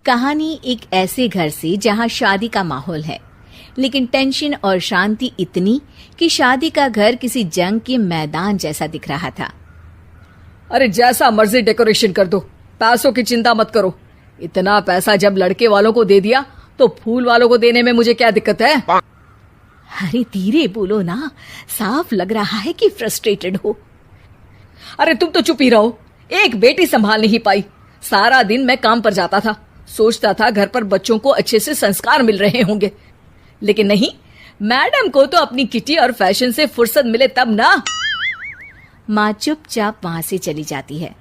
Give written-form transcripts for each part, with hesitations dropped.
कहानी एक ऐसे घर से जहां शादी का माहौल है, लेकिन टेंशन और शांति इतनी कि शादी का घर किसी जंग के मैदान जैसा दिख रहा था। अरे जैसा मर्जी डेकोरेशन कर दो, पैसों की चिंता मत करो। इतना पैसा जब लड़के वालों को दे दिया तो फूल वालों को देने में मुझे क्या दिक्कत है? अरे धीरे बोलो ना, साफ लग रहा है कि फ्रस्ट्रेटेड हो। अरे तुम तो चुप ही रहो। एक बेटी संभाल नहीं पाई। सारा दिन मैं काम पर जाता था, सोचता था घर पर बच्चों को अच्छे से संस्कार मिल रहे होंगे, लेकिन नहीं, मैडम को तो अपनी किटी और फैशन से फुर्सत मिले तब ना। माँ चुपचाप वहां से चली जाती है।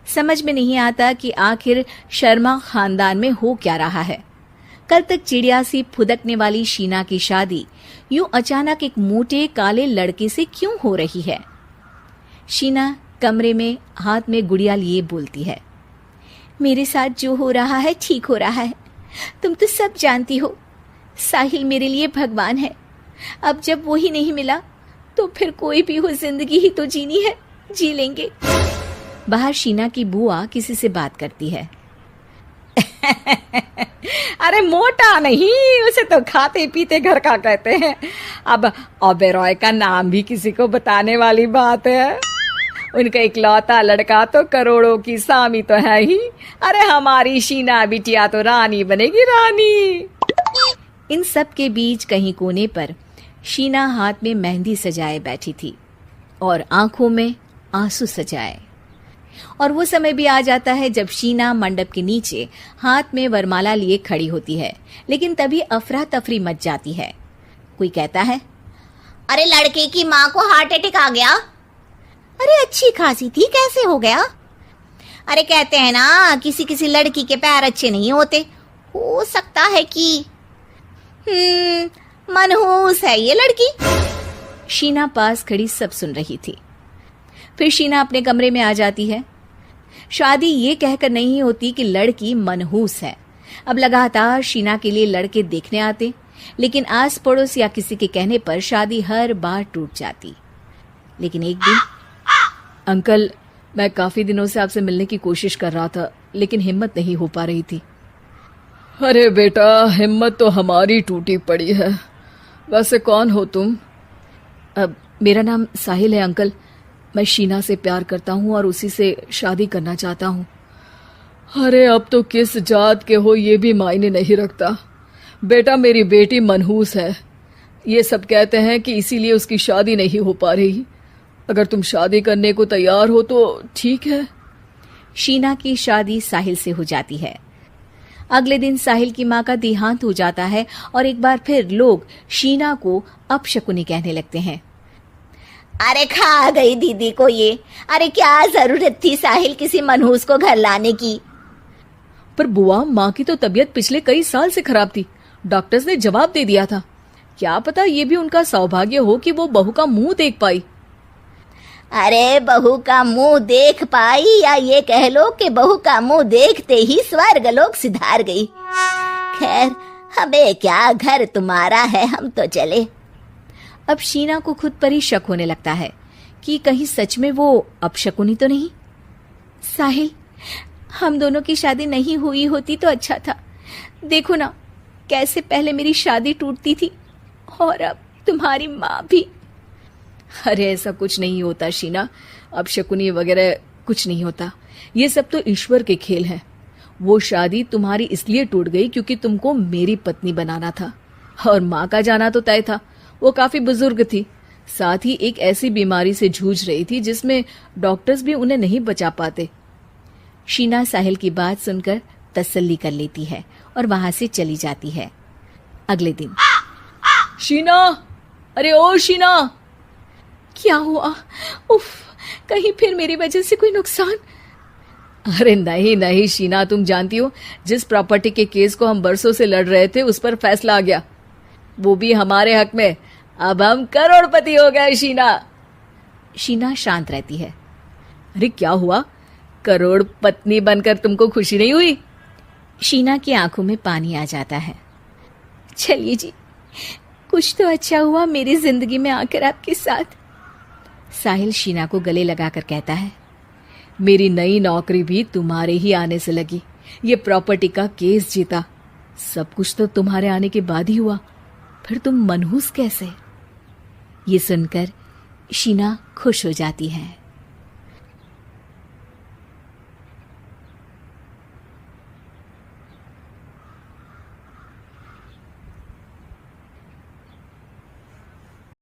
समझ में नहीं आता कि आखिर शर्मा खानदान में हो क्या रहा है। कल तक चिड़िया सी फुदकने वाली शीना की शादी यूं अचानक एक मोटे काले लड़के से क्यों हो रही है? शीना कमरे में हाथ में गुड़िया लिए बोलती है, मेरे साथ जो हो रहा है ठीक हो रहा है। तुम तो सब जानती हो, साहिल मेरे लिए भगवान है। अब जब वो ही नहीं मिला तो फिर कोई भी हो, जिंदगी ही तो जीनी है, जी लेंगे। बाहर शीना की बुआ किसी से बात करती है। अरे मोटा नहीं, उसे तो खाते पीते घर का कहते हैं। अब ओबेरॉय का नाम भी किसी को बताने वाली बात है। उनका इकलौता लड़का तो करोड़ों की सामी तो है ही। अरे हमारी शीना बिटिया तो रानी बनेगी, रानी। इन सब के बीच कहीं कोने पर शीना हाथ में मेहंदी सजाए बैठी थी और आंखों में आंसू सजाए। और वो समय भी आ जाता है जब शीना मंडप के नीचे हाथ में वरमाला लिए खड़ी होती है, लेकिन तभी अफरा तफरी मच जाती है। कोई कहता है, अरे लड़के की माँ को हार्ट अटैक आ गया। अरे अच्छी खासी थी, कैसे हो गया? अरे कहते हैं ना, किसी किसी लड़की के पैर अच्छे नहीं होते। हो सकता है कि मनहूस है ये लड़की। शीना पास खड़ी सब सुन रही थी। फिर शीना अपने कमरे में आ जाती है। शादी ये कहकर नहीं होती कि लड़की मनहूस है। अब लगातार शीना के लिए लड़के देखने आते, लेकिन आस पड़ोस या किसी के कहने पर शादी हर बार टूट जाती। लेकिन एक दिन, अंकल, मैं काफी दिनों से आपसे मिलने की कोशिश कर रहा था, लेकिन हिम्मत नहीं हो पा रही थी। अरे बेटा, हिम्मत तो हमारी टूटी पड़ी है। वैसे कौन हो तुम? अब मेरा नाम साहिल है अंकल। मैं शीना से प्यार करता हूँ और उसी से शादी करना चाहता हूँ। अरे अब तो किस जात के हो ये भी मायने नहीं रखता। बेटा, मेरी बेटी मनहूस है। ये सब कहते हैं कि इसीलिए उसकी शादी नहीं हो पा रही। अगर तुम शादी करने को तैयार हो तो ठीक है। शीना की शादी साहिल से हो जाती है। अगले दिन साहिल की माँ का देहांत हो जाता है और एक बार फिर लोग शीना को अपशकुनी कहने लगते हैं। अरे खा गई दीदी को ये। अरे क्या जरूरत थी साहिल किसी मनहूस को घर लाने की? पर बुआ, माँ की तो तबीयत पिछले कई साल से खराब थी। डॉक्टर्स ने जवाब दे दिया था। क्या पता ये भी उनका सौभाग्य हो कि वो बहू का मुंह देख पाई। अरे बहू का मुंह देख पाई, या ये कह लो कि बहू का मुंह देखते ही स्वर्ग लोक सिधार गई। खैर, हमें क्या, घर तुम्हारा है, हम तो चले। अब शीना को खुद पर ही शक होने लगता है कि कहीं सच में वो अपशकुनी तो नहीं। साहिल, हम दोनों की शादी नहीं हुई होती तो अच्छा था। देखो ना, कैसे पहले मेरी शादी टूटती थी और अब तुम्हारी माँ भी। अरे ऐसा कुछ नहीं होता शीना, अपशकुनी वगैरह कुछ नहीं होता। ये सब तो ईश्वर के खेल हैं। वो शादी तुम्हारी इसलिए टूट गई क्योंकि तुमको मेरी पत्नी बनाना था, और माँ का जाना तो तय था। वो काफी बुजुर्ग थी, साथ ही एक ऐसी बीमारी से जूझ रही थी जिसमें डॉक्टर्स भी उन्हें नहीं बचा पाते। शीना साहिल की बात सुनकर तसल्ली कर लेती है और वहां से चली जाती है। अगले दिन, शीना, अरे ओ शीना। क्या हुआ? उफ, कहीं फिर मेरी वजह से कोई नुकसान? अरे नहीं नहीं शीना, तुम जानती हो, जिस प्रॉपर्टी के केस को हम बरसों से लड़ रहे थे उस पर फैसला आ गया, वो भी हमारे हक में। अब हम करोड़पति हो गए शीना। शीना शांत रहती है। अरे क्या हुआ? करोड़ पत्नी बनकर तुमको खुशी नहीं हुई? शीना की आंखों में पानी आ जाता है। चलिए जी, कुछ तो अच्छा हुआ मेरी जिंदगी में आकर आपके साथ। साहिल शीना को गले लगाकर कहता है, मेरी नई नौकरी भी तुम्हारे ही आने से लगी। ये प्रॉपर्टी का केस जीता। सब कुछ तो तुम्हारे आने के बाद ही हुआ, फिर तुम मनहूस कैसे? ये सुनकर शीना खुश हो जाती है।